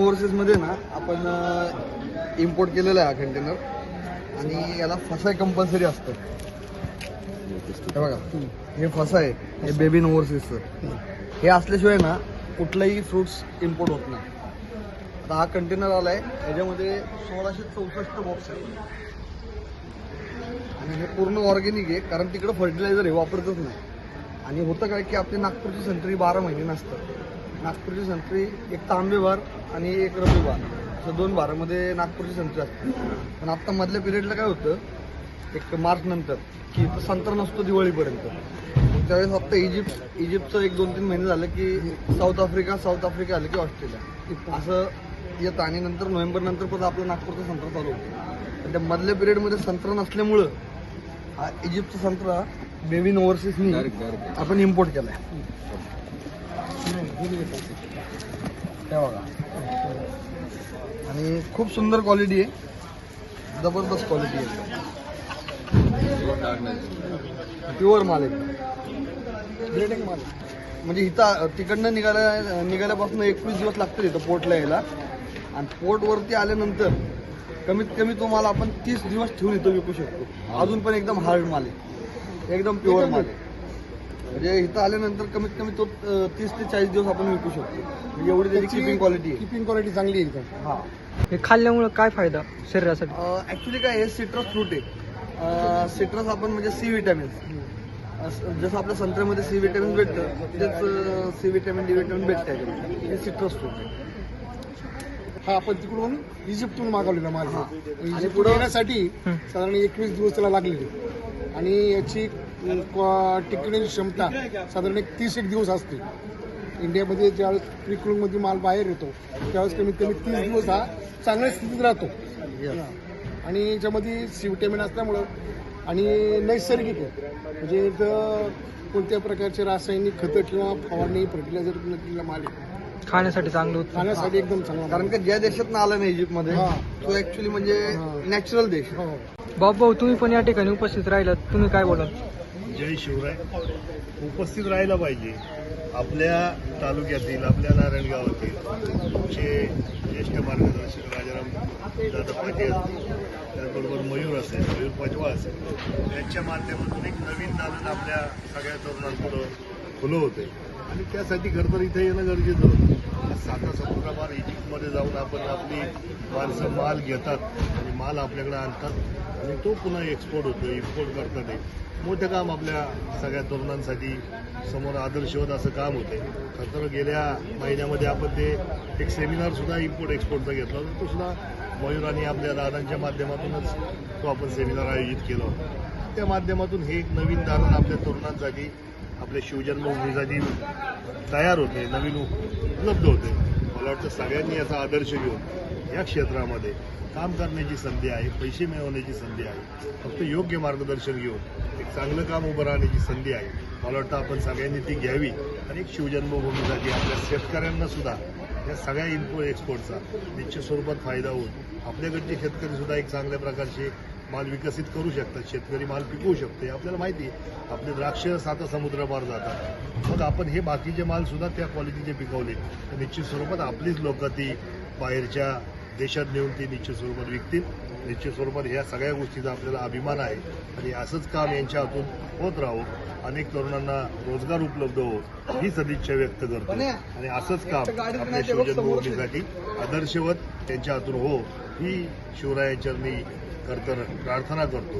ओव्हरसीजमध्ये ना आपण इम्पोर्ट केलेला आहे हा कंटेनर आणि याला फसाय कंपल्सरी असतं. हे बघा, हे फसा आहे, हे बेबी ओव्हरसीजचं. हे असल्याशिवाय ना कुठलाही फ्रुट्स इम्पोर्ट होत नाही. आता हा कंटेनर आला आहे, याच्यामध्ये 1664 बॉक्स आहे आणि हे पूर्ण ऑर्गॅनिक आहे, कारण तिकडं फर्टिलायझर हे वापरतच नाही. आणि होतं काय की आपली नागपूरची संत्री 12 महिने नसतात. नागपूरची संत्री एक तांबे बार आणि एक रब्बी बार, असं 2 बारामध्ये नागपूरची संत्री असते. पण आत्ता मधल्या पिरियडला काय होतं, एक मार्च नंतर की संत्रा नसतो दिवाळीपर्यंत. त्यावेळेस फक्त इजिप्तचं 1-2-3 महिने झालं की साऊथ आफ्रिका आलं की ऑस्ट्रेलिया असं येतं. आणि नंतर नोव्हेंबर नंतर परत आपलं नागपूरचा संत्रा चालू होतो. पण त्या मधल्या पिरियडमध्ये संत्रा नसल्यामुळं हा इजिप्तचा संत्रा बेबी ओव्हरसीजनी आपण इम्पोर्ट केला आहे. बघा, आणि खूप सुंदर क्वालिटी आहे, जबरदस्त क्वालिटी आहे, प्युअर माल आहे, ग्रेडिंग माल. म्हणजे इथं तिकडनं निघाल्यापासून 21 दिवस लागतील इथं पोर्टला यायला. आणि पोर्टवरती आल्यानंतर कमीत कमी तो माल आपण 30 दिवस ठेवून इथं विकू शकतो. अजून पण एकदम हार्ड माल आहे, एकदम प्युअर माल आहे. म्हणजे इथं आल्यानंतर कमीत कमी तो 30 ते 40 दिवस आपण विकू शकतो. म्हणजे एवढी त्याची किपिंग क्वालिटी चांगली आहे इथं. हा, हे खाल्ल्यामुळे काय फायदा शरीरासाठी? ऍक्च्युली काय आहे, सिट्रस फ्रूट आहे. सिट्रस आपण म्हणजे सी विटॅमिन, जसं आपल्या संत्र्यामध्ये सी विटॅमिन भेटतं तेच सी विटॅमिन, डी विटॅमिन भेटतं त्याच्यामध्ये. हे सिट्रस फ्रूट आहे. हा आपण तिकडून इजिप्तून मागवलेला माल. आणि पुढे येण्यासाठी साधारण 21 दिवस त्याला लागलेले. आणि याची टिकण्याची क्षमता साधारण 30 दिवस असते. इंडियामध्ये ज्यावेळेस प्रिकुलमध्ये माल बाहेर येतो त्यावेळेस कमीत कमी 30 दिवस हा चांगल्या स्थितीत राहतो. आणि याच्यामध्ये सी विटॅमिन असल्यामुळं आणि नैसर्गिक आहे. म्हणजे इथं कोणत्या प्रकारचे रासायनिक खतं किंवा फवारणी फर्टिलायझर केलेला माल आहे. खाण्यासाठी चांगलं होतं, खाण्यासाठी एकदम चांगला. कारण का ज्या देशात आला नाही इजिप्तमध्ये तो ऍक्च्युली म्हणजे नॅचरल देश. भाऊ तुम्ही पण या ठिकाणी उपस्थित राहिलात, तुम्ही काय बोलाल? जय शिवराय. उपस्थित राहायला पाहिजे. आपल्या तालुक्यातील, आपल्या नारायणगावातील आमचे ज्येष्ठ मार्गदर्शक राजाराम दादा पाटील, त्याचबरोबर मयूर असेल, मयूर पजवा असेल, यांच्या माध्यमातून एक नवीन दालन आपल्या सगळ्या तरुणांपुढं खुलं होते. आणि त्यासाठी खरं तर इथे येणं गरजेचं होतं. 7 समुद्रापार इजिप्तमध्ये जाऊन आपण आपली माणसं माल घेतात आणि माल आपल्याकडे आणतात आणि तो पुन्हा एक्सपोर्ट होतो, इम्पोर्ट करतात. मोठं काम आपल्या सगळ्या तरुणांसाठी समोर आदर्शवत असं काम होते. खरं तर गेल्या महिन्यामध्ये आपण ते एक सेमिनारसुद्धा इम्पोर्ट एक्सपोर्टचा घेतला होता. तो सुद्धा मयूर आणि आपल्या दादांच्या माध्यमातूनच तो आपण सेमिनार आयोजित केला होता. त्या माध्यमातून हे एक नवीन दालन आपल्या तरुणांसाठी, आपल्या शिवजन्मभूमीसाठी तयार होते, नवीन उपलब्ध होते. मला वाटतं सगळ्यांनी याचा आदर्श घेऊन या क्षेत्रामध्ये काम करण्याची संधी आहे, पैसे मिळवण्याची संधी आहे. फक्त योग्य मार्गदर्शन घेऊन एक चांगलं काम उभं राहण्याची संधी आहे. मला वाटतं आपण सगळ्यांनी ती घ्यावी आणि एक शिवजन्मभूमीसाठी आपल्या शेतकऱ्यांना सुद्धा या सगळ्या इम्पोर्ट एक्सपोर्टचा निश्चित स्वरूपात फायदा होईल. आपल्याकडचे शेतकरी सुद्धा एक चांगल्या प्रकारचे माल विकसित करू शकतात, शेतकरी माल पिकवू शकते. आपल्याला माहिती आहे आपले द्राक्ष 7 समुद्रापार जातात. मग आपण हे बाकीचे माल सुद्धा त्या क्वालिटीचे पिकवले तर निश्चित स्वरूपात आपलीच लोक ती बाहेरच्या देशात नेऊन ती निश्चित स्वरूपात विकतील. निश्चित स्वरूपात ह्या सगळ्या गोष्टीचा आपल्याला अभिमान आहे आणि असंच काम यांच्या हातून होत राहो. अनेक तरुणांना रोजगार उपलब्ध हो ही सदिच्छा व्यक्त करतो आणि असंच काम आपल्या शिवजन्मभूमीसाठी आदर्शवत त्यांच्या हातून हो ही शिवरायांचरणी खरं तर प्रार्थना करतो.